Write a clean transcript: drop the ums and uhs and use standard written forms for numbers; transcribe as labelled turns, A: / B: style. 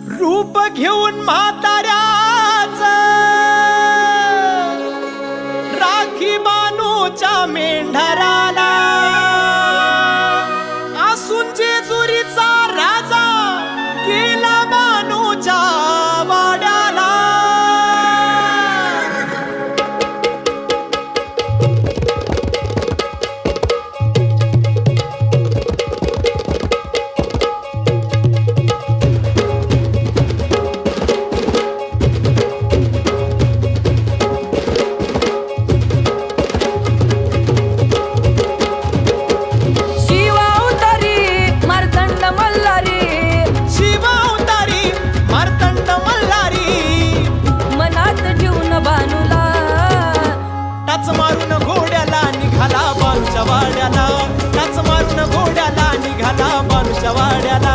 A: रूप घेऊन म्हाताऱ्याच राखी बानूच्या मेंढराला असून जेजुरीचा राजा गेला बानूच्या वाड्याला। टाच मारून घोड्याला निघाला बानूच्या वाड्याला, टाच मारून घोड्याला निघाला बानूच्या वाड्याला।